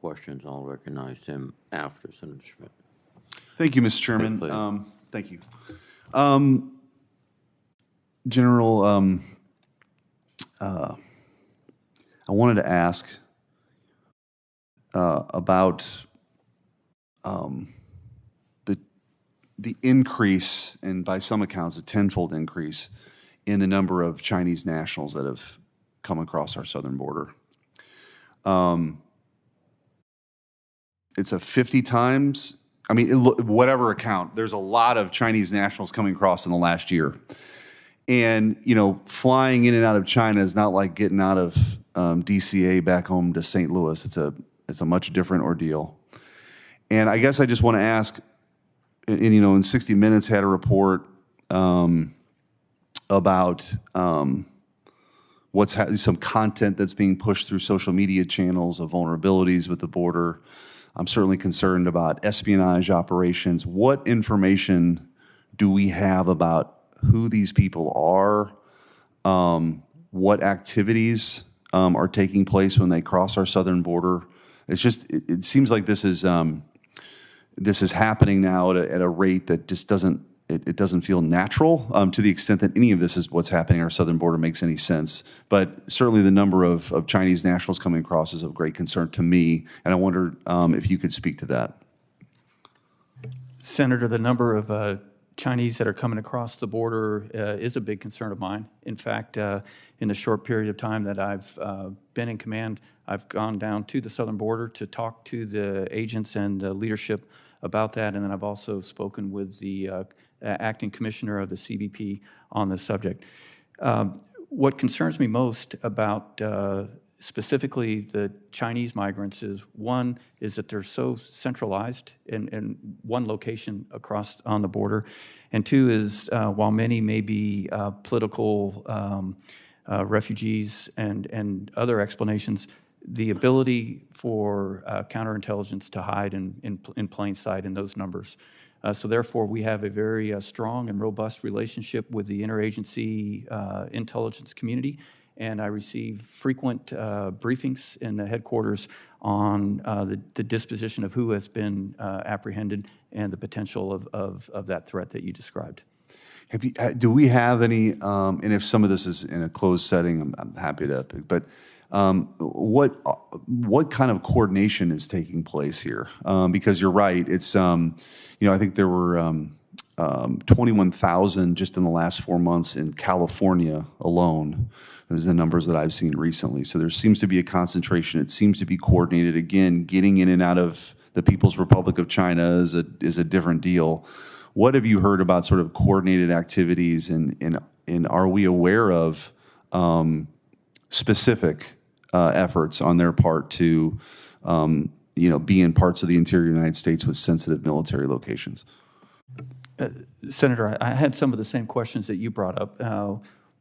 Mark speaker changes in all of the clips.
Speaker 1: questions. I'll recognize him after Senator Schmitt.
Speaker 2: Thank you, Mr. Chairman.
Speaker 1: Please.
Speaker 2: Thank you. General, I wanted to ask about the increase, and by some accounts, a tenfold increase in the number of Chinese nationals that have come across our southern border. It's a 50 times. I mean, whatever account, there's a lot of Chinese nationals coming across in the last year. And, you know, flying in and out of China is not like getting out of DCA back home to St. Louis. It's a much different ordeal. And I guess I just want to ask, and you know, in 60 Minutes had a report about some content that's being pushed through social media channels of vulnerabilities with the border. I'm certainly concerned about espionage operations. What information do we have about who these people are? What activities are taking place when they cross our southern border? It's just, it seems like this is happening now at a rate that just doesn't feel natural to the extent that any of this is what's happening at our southern border makes any sense. But certainly the number of Chinese nationals coming across is of great concern to me, and I wonder if you could speak to that.
Speaker 3: Senator, the number of Chinese that are coming across the border is a big concern of mine. In fact, in the short period of time that I've been in command, I've gone down to the southern border to talk to the agents and the leadership about that, and then I've also spoken with the acting commissioner of the CBP on this subject. What concerns me most about specifically the Chinese migrants is, one, is that they're so centralized in one location across on the border, and two is while many may be political refugees and other explanations, the ability for counterintelligence to hide in plain sight in those numbers. So therefore, we have a very strong and robust relationship with the interagency intelligence community, and I receive frequent briefings in the headquarters on the disposition of who has been apprehended and the potential of that threat that you described.
Speaker 2: Do we have any, and if some of this is in a closed setting, I'm happy to, but what kind of coordination is taking place here? Because you're right, it's, you know, I think there were 21,000 just in the last 4 months in California alone. Those are the numbers that I've seen recently. So there seems to be a concentration. It seems to be coordinated. Again, getting in and out of the People's Republic of China is a different deal. What have you heard about sort of coordinated activities, and are we aware of specific efforts on their part to, you know, be in parts of the interior United States with sensitive military locations?
Speaker 3: Senator, I had some of the same questions that you brought up.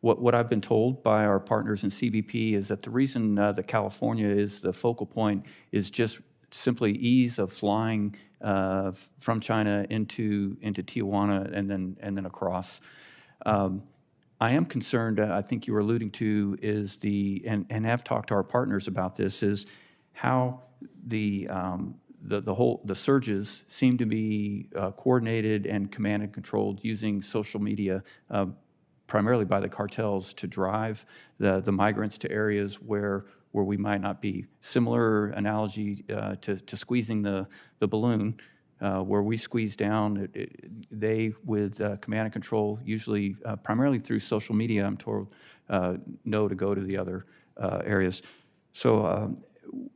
Speaker 3: What I've been told by our partners in CBP is that the reason that California is the focal point is just simply ease of flying from China into Tijuana and then across. I am concerned, I think you were alluding to, is and have talked to our partners about this, is how the surges seem to be coordinated and command and controlled using social media, primarily by the cartels, to drive the migrants to areas where we might not be. Similar analogy to squeezing the balloon. Where we squeeze down, they, with command and control, usually primarily through social media, I'm told, know to go to the other areas. So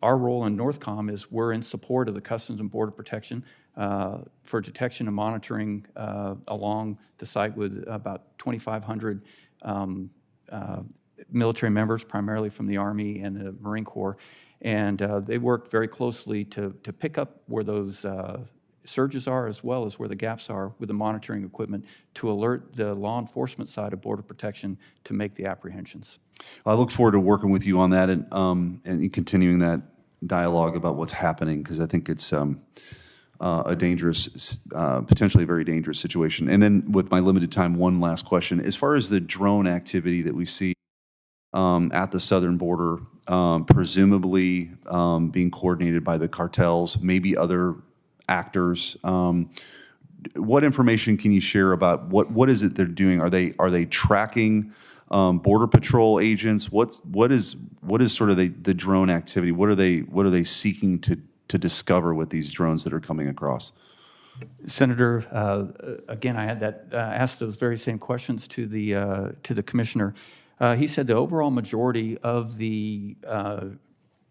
Speaker 3: our role in NORTHCOM is we're in support of the Customs and Border Protection for detection and monitoring along the site with about 2,500 military members, primarily from the Army and the Marine Corps. And they work very closely to pick up where those surges are, as well as where the gaps are with the monitoring equipment, to alert the law enforcement side of border protection to make the apprehensions.
Speaker 2: I look forward to working with you on that and continuing that dialogue about what's happening, because I think it's a dangerous, potentially a very dangerous situation. And then with my limited time, one last question. As far as the drone activity that we see at the southern border, presumably being coordinated by the cartels, maybe other actors. What information can you share about what is it they're doing? Are they tracking Border Patrol agents? What is sort of the drone activity? What are they seeking to discover with these drones that are coming across?
Speaker 3: Senator, again, I had asked those very same questions to the commissioner. He said the overall majority of the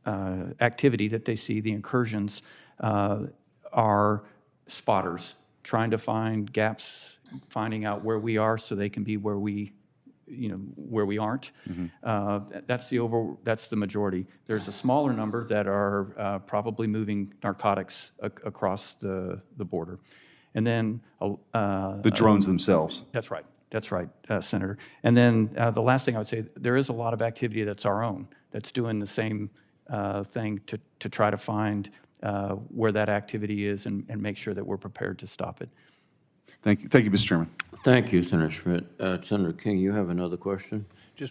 Speaker 3: activity that they see, the incursions, are spotters trying to find gaps, finding out where we are so they can be where we aren't. That's the majority. There's a smaller number that are probably moving narcotics across the border. And then
Speaker 2: the drones themselves.
Speaker 3: That's right. That's right, Senator. And then the last thing I would say, there is a lot of activity that's our own, that's doing the same thing to try to find where that activity is and make sure that we're prepared to stop it.
Speaker 2: Thank you, Mr. Chairman.
Speaker 1: Thank you, Senator Schmitt. Senator King, you have another question?